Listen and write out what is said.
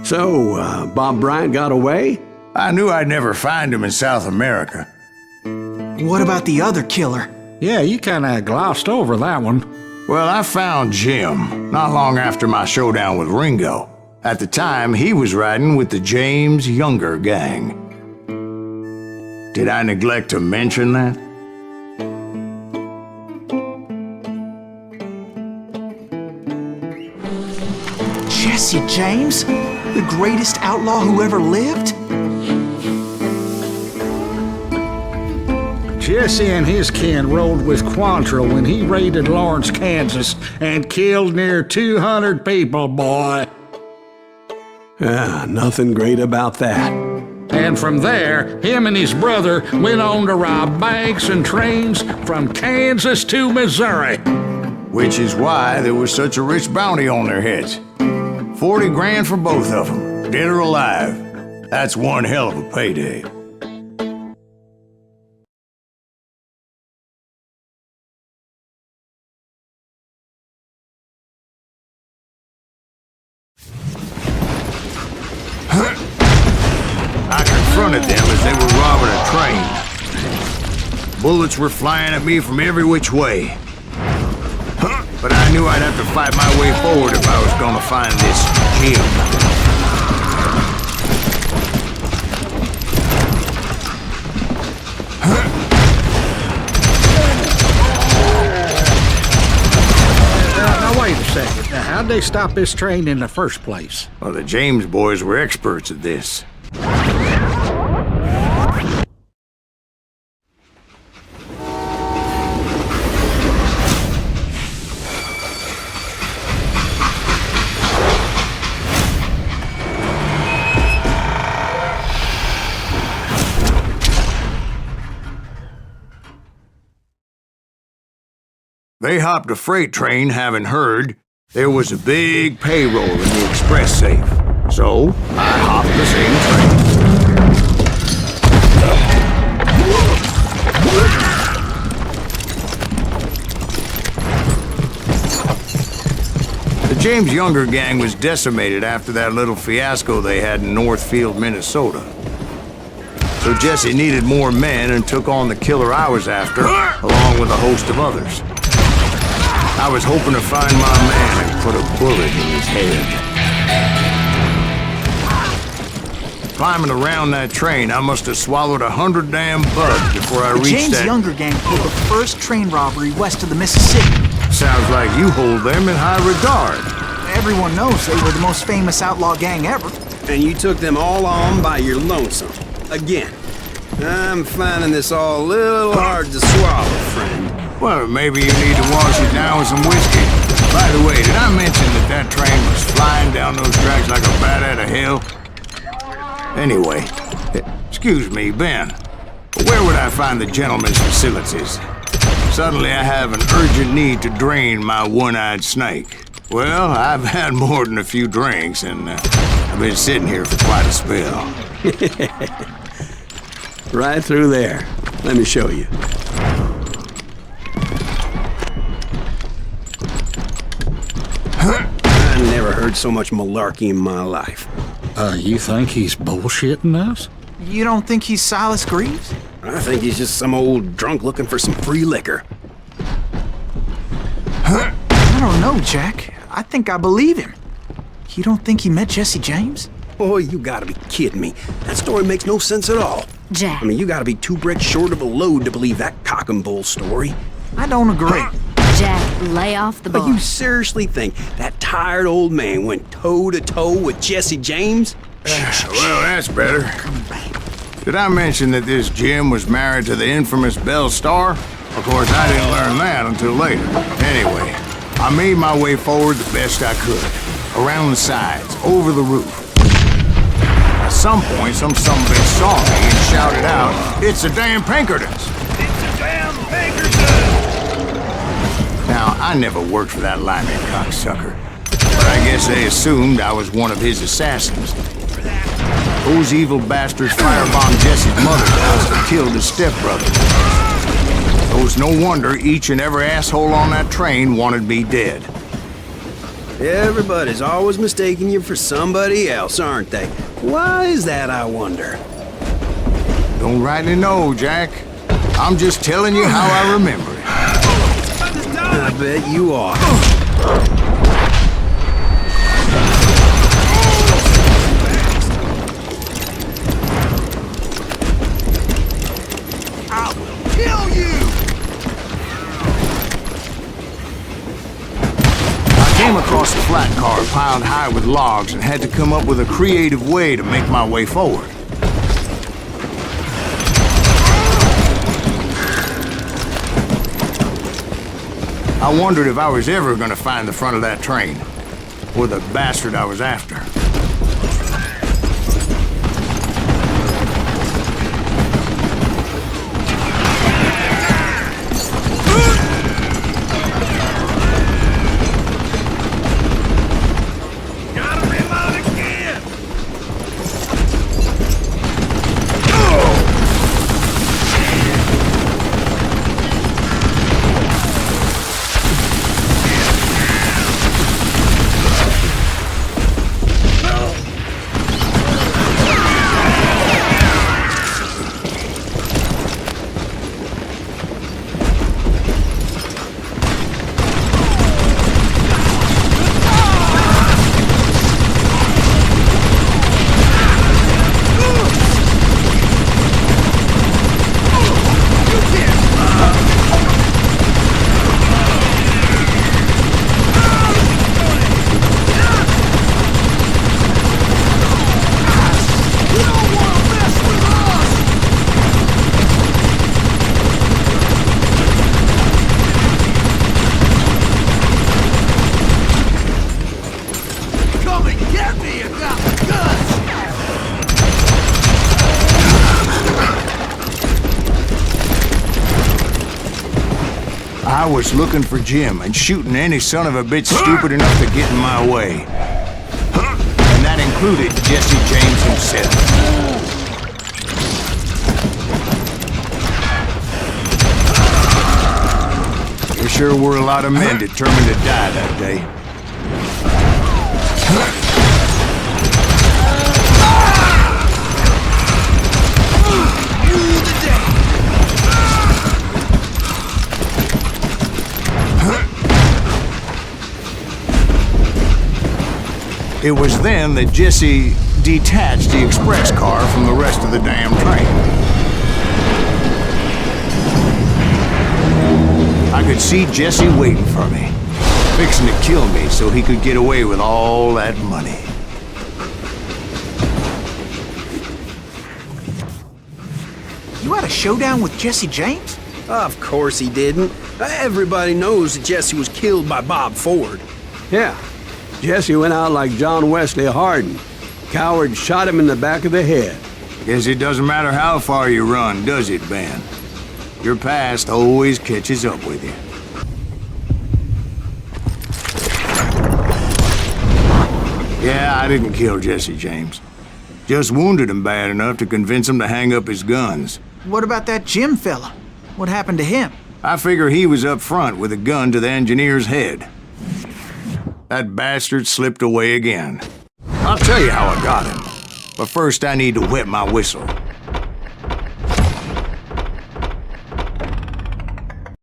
So, Bob Bryant got away? I knew I'd never find him in South America. What about the other killer? Yeah, you kinda glossed over that one. Well, I found Jim not long after my showdown with Ringo. At the time, he was riding with the James Younger gang. Did I neglect to mention that? Jesse James? The greatest outlaw who ever lived? Jesse and his kin rode with Quantrill when he raided Lawrence, Kansas, and killed near 200 people, boy. Nothing great about that. And from there, him and his brother went on to rob banks and trains from Kansas to Missouri. Which is why there was such a rich bounty on their heads. 40 grand for both of them, dead or alive. That's one hell of a payday. I confronted them as they were robbing a train. Bullets were flying at me from every which way. But I knew I'd have to fight my way forward if I was gonna find this Jim. Now wait a second. Now, how'd they stop this train in the first place? Well, the James boys were experts at this. They hopped a freight train having heard there was a big payroll in the express safe. So, I hopped the same train. The James Younger gang was decimated after that little fiasco they had in Northfield, Minnesota. So Jesse needed more men and took on the killer I was after, along with a host of others. I was hoping to find my man and put a bullet in his head. Climbing around that train, I must have swallowed 100 damn bugs before I reached James that... Younger gang pulled the first train robbery west of the Mississippi. Sounds like you hold them in high regard. Everyone knows they were the most famous outlaw gang ever. And you took them all on by your lonesome. Again. I'm finding this all a little hard to swallow, friend. Well, maybe you need to wash it down with some whiskey. By the way, did I mention that train was flying down those tracks like a bat out of hell? Anyway, excuse me, Ben. Where would I find the gentleman's facilities? Suddenly I have an urgent need to drain my one-eyed snake. Well, I've had more than a few drinks, and I've been sitting here for quite a spell. Right through there. Let me show you. I never heard so much malarkey in my life. You think he's bullshitting us? You don't think he's Silas Greaves? I think he's just some old drunk looking for some free liquor. I don't know, Jack. I think I believe him. You don't think he met Jesse James? Oh, you gotta be kidding me. That story makes no sense at all. Jack. I mean, you gotta be 2 bricks short of a load to believe that cock and bull story. I don't agree. Jack, lay off the But bar. you seriously think that tired old man went toe-to-toe with Jesse James? Well, that's better. Did I mention that this Jim was married to the infamous Belle Starr? Of course, I didn't learn that until later. Anyway, I made my way forward the best I could. Around the sides, over the roof. At some point, some bitch saw me and shouted out, "It's the damn Pinkertons!" It's the damn Pinkertons! Now, I never worked for that limey cocksucker, but I guess they assumed I was one of his assassins. Those evil bastards firebombed Jesse's mother's house and killed his stepbrother. So it's no wonder each and every asshole on that train wanted me dead. Everybody's always mistaking you for somebody else, aren't they? Why is that, I wonder? Don't rightly know, Jack. I'm just telling you how I remember it. I bet you are. I will kill you! I came across a flat car piled high with logs and had to come up with a creative way to make my way forward. I wondered if I was ever going to find the front of that train, or the bastard I was after. Gotta reload again! I was looking for Jim and shooting any son of a bitch stupid enough to get in my way. And that included Jesse James himself. There sure were a lot of men determined to die that day. It was then that Jesse detached the express car from the rest of the damn train. I could see Jesse waiting for me, fixing to kill me so he could get away with all that money. You had a showdown with Jesse James? Of course he didn't. Everybody knows that Jesse was killed by Bob Ford. Yeah. Jesse went out like John Wesley Hardin. Coward shot him in the back of the head. Guess it doesn't matter how far you run, does it, Ben? Your past always catches up with you. Yeah, I didn't kill Jesse James. Just wounded him bad enough to convince him to hang up his guns. What about that Jim fella? What happened to him? I figure he was up front with a gun to the engineer's head. That bastard slipped away again. I'll tell you how I got him. But first I need to wet my whistle.